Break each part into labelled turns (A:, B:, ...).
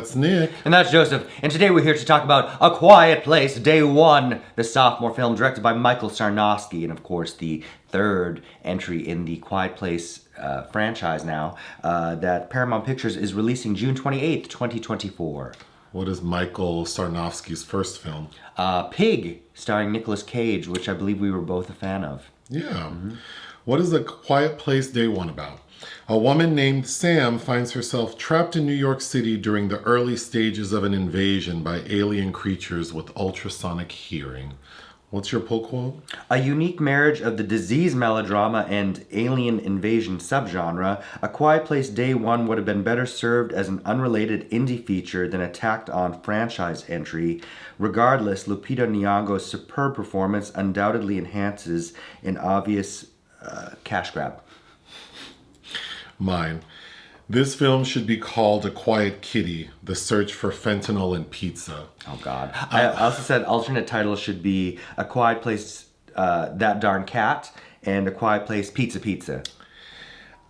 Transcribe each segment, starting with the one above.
A: That's Nick.
B: And that's Joseph. And today we're here to talk about A Quiet Place, Day One, the sophomore film directed by Michael Sarnoski, and of course the third entry in the Quiet Place franchise now, that Paramount Pictures is releasing June 28th, 2024.
A: What is Michael Sarnoski's first film?
B: Pig, starring Nicolas Cage, which I believe we were both a fan of.
A: Yeah. Mm-hmm. What is A Quiet Place Day One about? A woman named Sam finds herself trapped in New York City during the early stages of an invasion by alien creatures with ultrasonic hearing. What's your pull quote?
B: A unique marriage of the disease melodrama and alien invasion subgenre, A Quiet Place Day One would have been better served as an unrelated indie feature than a tacked-on franchise entry. Regardless, Lupita Nyong'o's superb performance undoubtedly enhances an obvious cash grab.
A: Mine. This film should be called A Quiet Kitty, The Search for Fentanyl and Pizza.
B: Oh, God. I also said alternate titles should be A Quiet Place, That Darn Cat, and A Quiet Place, Pizza.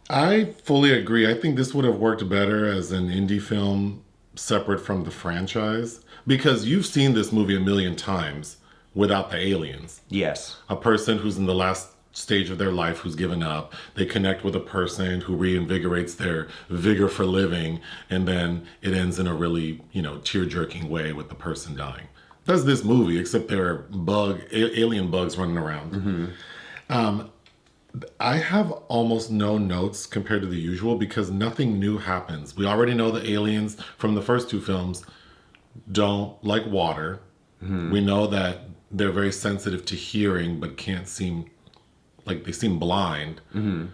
A: I fully agree. I think this would have worked better as an indie film separate from the franchise, because you've seen this movie a million times without the aliens.
B: Yes.
A: A person who's in the last stage of their life, who's given up, they connect with a person who reinvigorates their vigor for living, and then it ends in a really, tear-jerking way with the person dying. That's this movie, except there are alien bugs running around. Mm-hmm. I have almost no notes compared to the usual because nothing new happens. We already know the aliens from the first two films don't like water. Mm-hmm. We know that they're very sensitive to hearing, but can't seem like they seem blind. Mm-hmm.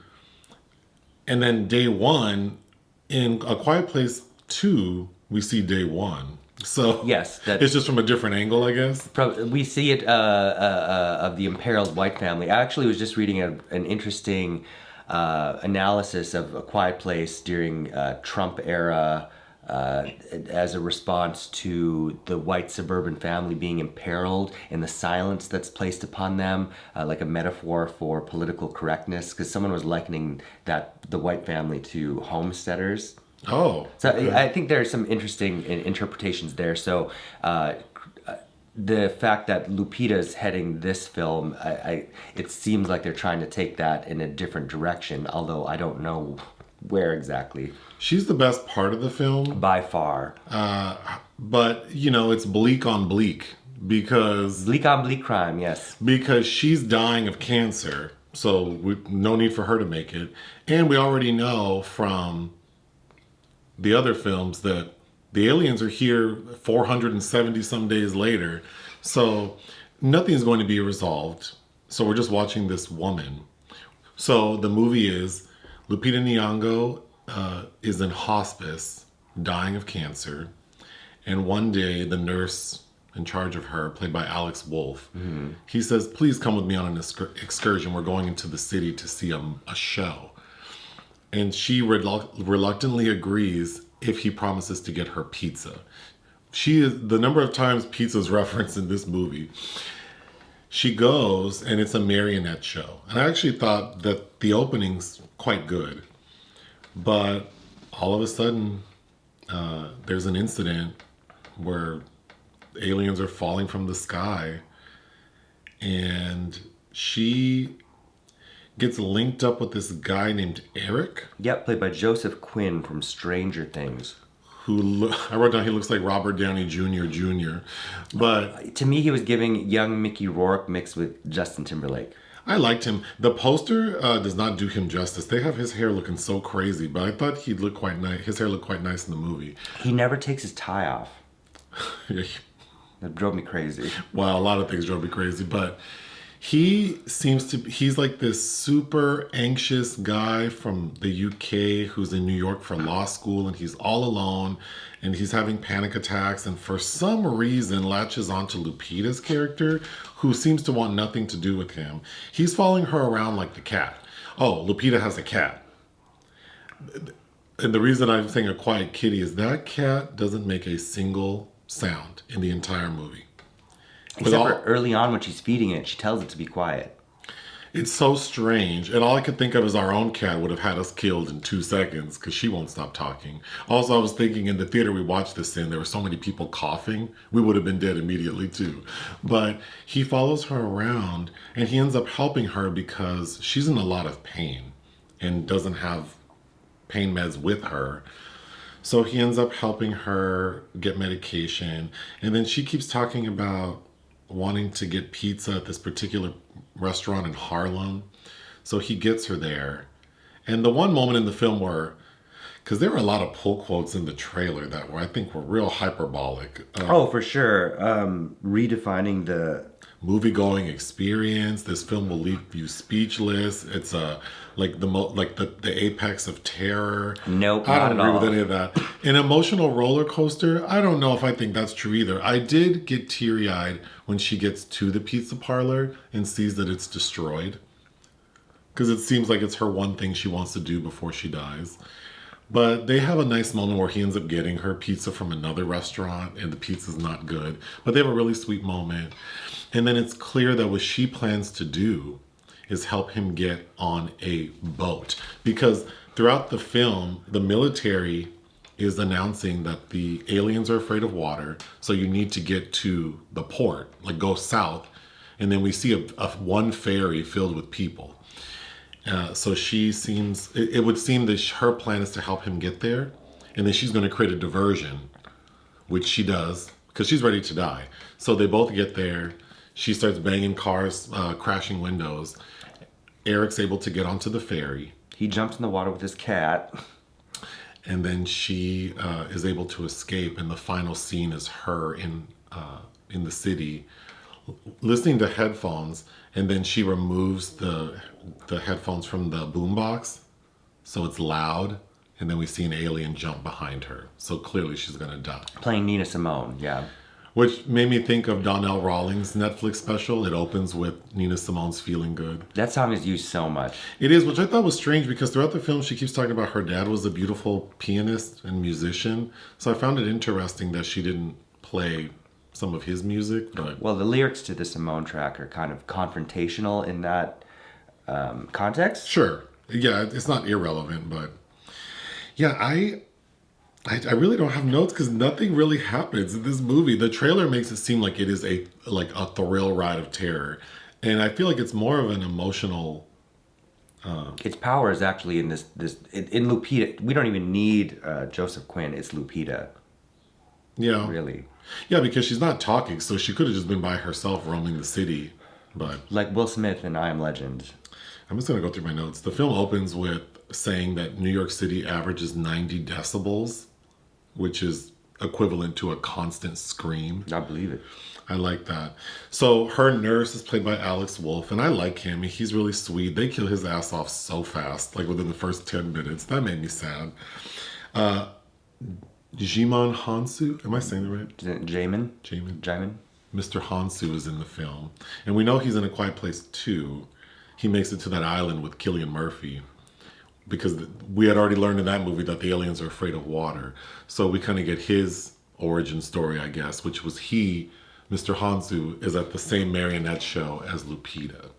A: And then Day One, in A Quiet Place 2, we see Day One. So
B: yes,
A: it's just from a different angle, I guess.
B: We see it of the imperiled white family. I actually was just reading an interesting analysis of A Quiet Place during Trump era as a response to the white suburban family being imperiled and the silence that's placed upon them, like a metaphor for political correctness, because someone was likening the white family to homesteaders.
A: Oh.
B: So
A: okay.
B: I think there are some interesting interpretations there. So the fact that Lupita's heading this film, it seems like they're trying to take that in a different direction, although I don't know where exactly.
A: She's the best part of the film.
B: By far.
A: But, it's bleak on bleak because...
B: Bleak on bleak crime, yes.
A: Because she's dying of cancer, so no need for her to make it. And we already know from the other films that the aliens are here 470 some days later. So nothing's going to be resolved. So we're just watching this woman. So the movie is Lupita Nyong'o is in hospice, dying of cancer. And one day, the nurse in charge of her, played by Alex Wolff, mm-hmm. he says, please come with me on an excursion. We're going into the city to see a show. And she reluctantly agrees if he promises to get her pizza. The number of times pizza is referenced in this movie. She goes, and it's a marionette show. And I actually thought that the opening's quite good. But all of a sudden, there's an incident where aliens are falling from the sky. And she gets linked up with this guy named Eric.
B: Yep, played by Joseph Quinn from Stranger Things.
A: I wrote down he looks like Robert Downey Jr. But
B: to me, he was giving young Mickey Rourke mixed with Justin Timberlake.
A: I liked him. The poster does not do him justice. They have his hair looking so crazy, but I thought he'd look quite nice. His hair looked quite nice in the movie.
B: He never takes his tie off.
A: Yeah.
B: That drove me crazy.
A: Well, a lot of things drove me crazy, but he's like this super anxious guy from the UK who's in New York for law school, and he's all alone and he's having panic attacks, and for some reason latches onto Lupita's character, who seems to want nothing to do with him. He's following her around like the cat. Oh, Lupita has a cat. And the reason I'm saying A Quiet Kitty is that cat doesn't make a single sound in the entire movie.
B: Except for early on when she's feeding it, she tells it to be quiet.
A: It's so strange. And all I could think of is our own cat would have had us killed in 2 seconds because she won't stop talking. Also, I was thinking in the theater we watched this in, there were so many people coughing. We would have been dead immediately too. But he follows her around and he ends up helping her because she's in a lot of pain and doesn't have pain meds with her. So he ends up helping her get medication. And then she keeps talking about wanting to get pizza at this particular restaurant in Harlem. So he gets her there. And the one moment in the film where, because there were a lot of pull quotes in the trailer that were, I think, were real hyperbolic.
B: Oh, for sure. Redefining the
A: Movie-going experience. This film will leave you speechless. It's the apex of terror.
B: Nope,
A: I
B: not
A: don't
B: at
A: agree
B: all.
A: with any of that. An emotional roller coaster. I don't know if I think that's true either. I did get teary-eyed when she gets to the pizza parlor and sees that it's destroyed, because it seems like it's her one thing she wants to do before she dies. But they have a nice moment where he ends up getting her pizza from another restaurant and the pizza's not good. But they have a really sweet moment. And then it's clear that what she plans to do is help him get on a boat. Because throughout the film, the military is announcing that the aliens are afraid of water. So you need to get to the port, like go south. And then we see a one ferry filled with people. So she seems, it would seem that her plan is to help him get there. And then she's going to create a diversion, which she does, because she's ready to die. So they both get there. She starts banging cars, crashing windows. Eric's able to get onto the ferry.
B: He jumps in the water with his cat.
A: And then she is able to escape. And the final scene is her in the city listening to headphones, and then she removes the headphones from the boombox, so it's loud, and then we see an alien jump behind her. So clearly she's gonna die.
B: Playing Nina Simone, yeah.
A: Which made me think of Donnell Rawlings' Netflix special. It opens with Nina Simone's Feeling Good.
B: That song is used so much.
A: It is, which I thought was strange because throughout the film she keeps talking about her dad was a beautiful pianist and musician. So I found it interesting that she didn't play some of his music. But
B: Well, the lyrics to the Simone track are kind of confrontational in that context.
A: sure, yeah, it's not irrelevant, but yeah, I really don't have notes because nothing really happens in this movie. The trailer makes it seem like it is a thrill ride of terror, and I feel like it's more of an emotional.
B: Its power is actually in in Lupita. We don't even need Joseph Quinn. It's Lupita,
A: Yeah,
B: really.
A: yeah, because she's not talking, so she could have just been by herself roaming the city. But
B: Like Will Smith in I Am Legend.
A: I'm just gonna go through my notes. The film opens with saying that New York City averages 90 decibels, which is equivalent to a constant scream.
B: I believe it.
A: I like that. So her nurse is played by Alex Wolff, and I like him. He's really sweet. They kill his ass off so fast, like within the first 10 minutes. That made me sad. Djimon Hounsou, am I saying that right?
B: Djimon?
A: Djimon. Mr. Hounsou is in the film. And we know he's in A Quiet Place 2. He makes it to that island with Cillian Murphy, because we had already learned in that movie that the aliens are afraid of water. So we kind of get his origin story, I guess, which was Mr. Hounsou, is at the same marionette show as Lupita.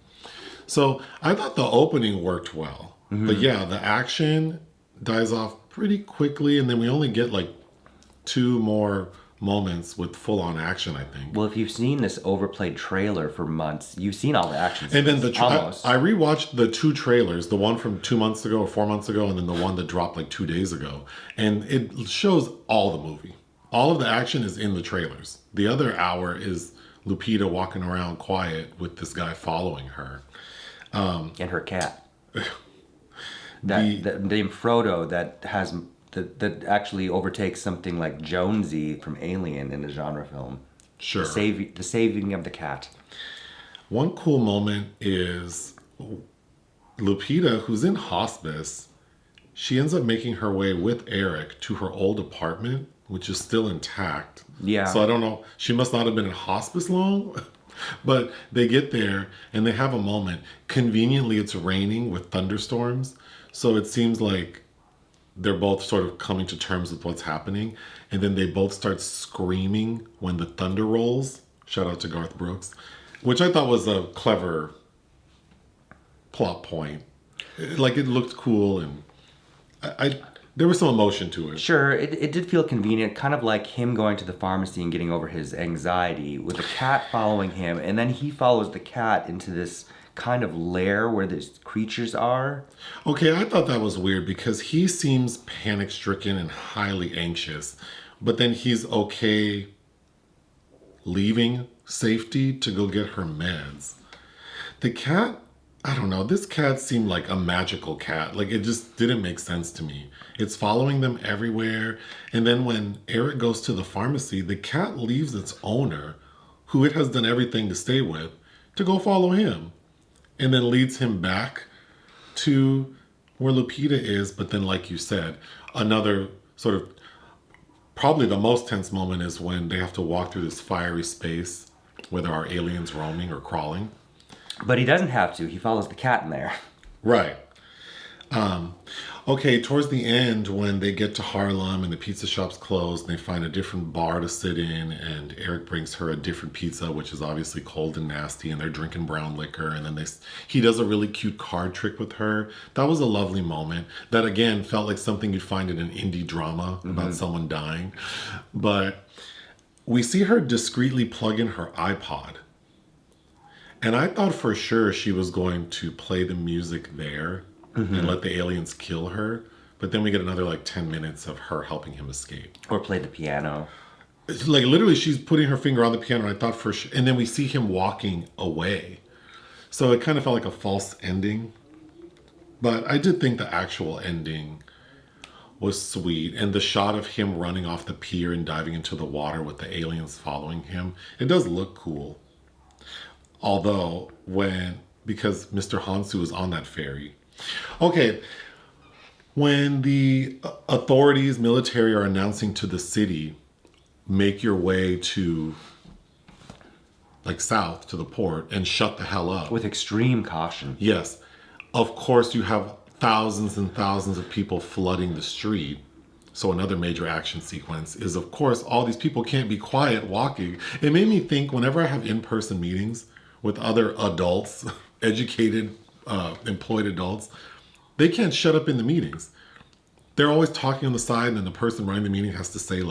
A: So I thought the opening worked well. Mm-hmm. But yeah, the action dies off pretty quickly, and then we only get like 2 more moments with full-on action, I think.
B: Well, if you've seen this overplayed trailer for months, you've seen all the action
A: And
B: scenes.
A: then I rewatched the 2 trailers, the one from 2 months ago or 4 months ago, and then the one that dropped like 2 days ago. And it shows all the movie. All of the action is in the trailers. The other hour is Lupita walking around quiet with this guy following her.
B: And her cat. The name Frodo that has that actually overtakes something like Jonesy from Alien in a genre film.
A: Sure.
B: The saving of the cat.
A: One cool moment is Lupita, who's in hospice, she ends up making her way with Eric to her old apartment, which is still intact.
B: Yeah.
A: So I don't know. She must not have been in hospice long. But they get there and they have a moment. Conveniently, it's raining with thunderstorms. So it seems like they're both sort of coming to terms with what's happening. And then they both start screaming when the thunder rolls. Shout out to Garth Brooks. Which I thought was a clever plot point. Like, it looked cool, and there was some emotion to it.
B: Sure, it did feel convenient, kind of like him going to the pharmacy and getting over his anxiety with a cat following him, and then he follows the cat into this kind of lair where these creatures are.
A: Okay, I thought that was weird because he seems panic-stricken and highly anxious, but then he's okay leaving safety to go get her meds. The cat, I don't know, this cat seemed like a magical cat. Like, it just didn't make sense to me. It's following them everywhere. And then when Eric goes to the pharmacy, the cat leaves its owner, who it has done everything to stay with, to go follow him. And then leads him back to where Lupita is. But then, like you said, another sort of, probably the most tense moment is when they have to walk through this fiery space where there are aliens roaming or crawling.
B: But he doesn't have to. He follows the cat in there.
A: Right. Okay, towards the end, when they get to Harlem and the pizza shop's closed and they find a different bar to sit in, and Eric brings her a different pizza, which is obviously cold and nasty, and they're drinking brown liquor, and then he does a really cute card trick with her. That was a lovely moment. That, again, felt like something you'd find in an indie drama about someone dying. But we see her discreetly plug in her iPod. And I thought for sure she was going to play the music there and let the aliens kill her. But then we get another 10 minutes of her helping him escape.
B: Or play the piano.
A: It's like literally she's putting her finger on the piano, and I thought for sure. And then we see him walking away. So it kind of felt like a false ending. But I did think the actual ending was sweet. And the shot of him running off the pier and diving into the water with the aliens following him, it does look cool. Although, because Mr. Hounsou is on that ferry. Okay, when the authorities, military, are announcing to the city, make your way to, south to the port and shut the hell up.
B: With extreme caution.
A: Yes. Of course, you have thousands and thousands of people flooding the street. So another major action sequence is, of course, all these people can't be quiet walking. It made me think whenever I have in-person meetings with other adults, educated, employed adults, they can't shut up in the meetings. They're always talking on the side, and then the person running the meeting has to say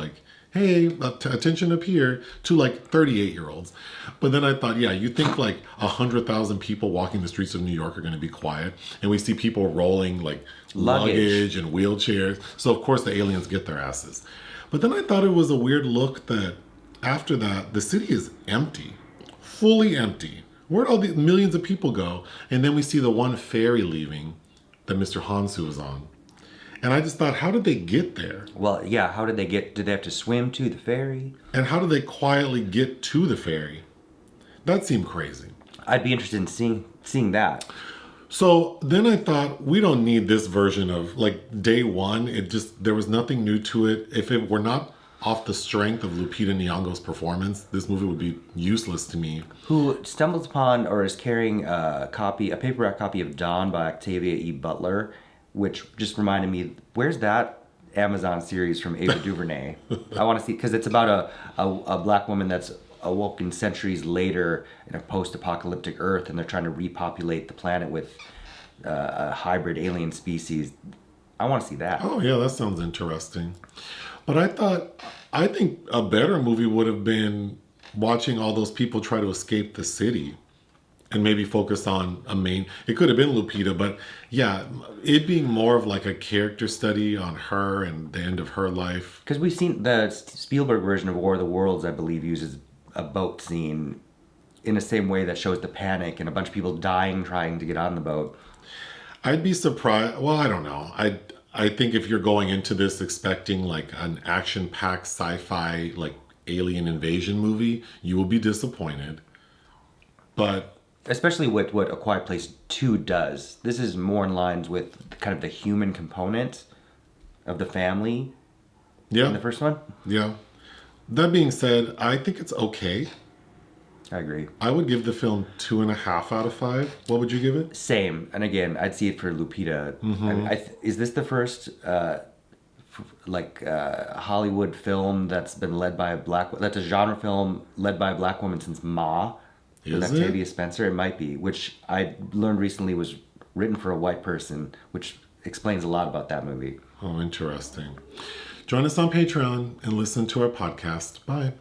A: hey, attention up here, to 38-year-olds. But then I thought, yeah, you think 100,000 people walking the streets of New York are going to be quiet, and we see people rolling luggage and wheelchairs. So of course the aliens get their asses. But then I thought it was a weird look that after that, the city is empty. Fully empty. Where'd all these millions of people go? And then we see the one ferry leaving that Mr. Hounsou is on. And I just thought, how did they get there?
B: Well, yeah, how did they have to swim to the ferry?
A: And how did they quietly get to the ferry? That seemed crazy.
B: I'd be interested in seeing that.
A: So then I thought, we don't need this version of, day one. There was nothing new to it. If it were not off the strength of Lupita Nyong'o's performance, this movie would be useless to me.
B: Who stumbles upon or is carrying a paperback copy of Dawn by Octavia E. Butler, which just reminded me, where's that Amazon series from Ava DuVernay? I want to see, because it's about a black woman that's awoken centuries later in a post-apocalyptic Earth, and they're trying to repopulate the planet with a hybrid alien species. I want to see that.
A: Oh yeah, that sounds interesting. But I think a better movie would have been watching all those people try to escape the city and maybe focus on it could have been Lupita, but yeah, it being more of a character study on her and the end of her life.
B: Because we've seen the Spielberg version of War of the Worlds, I believe, uses a boat scene in the same way that shows the panic and a bunch of people dying trying to get on the boat.
A: I'd be surprised. Well, I don't know. I think if you're going into this expecting an action-packed sci-fi alien invasion movie, you will be disappointed. But
B: especially with what A Quiet Place 2 does. This is more in lines with kind of the human component of the family in the first one.
A: Yeah. That being said, I think it's okay.
B: I agree.
A: I would give the film 2.5 out of 5. What would you give it?
B: Same. And again, I'd see it for Lupita.
A: Mm-hmm.
B: Is this the first Hollywood film that's been led by that's a genre film led by a black woman since Ma? With Octavia Spencer? It might be, which I learned recently was written for a white person, which explains a lot about that movie.
A: Oh, interesting. Join us on Patreon and listen to our podcast. Bye.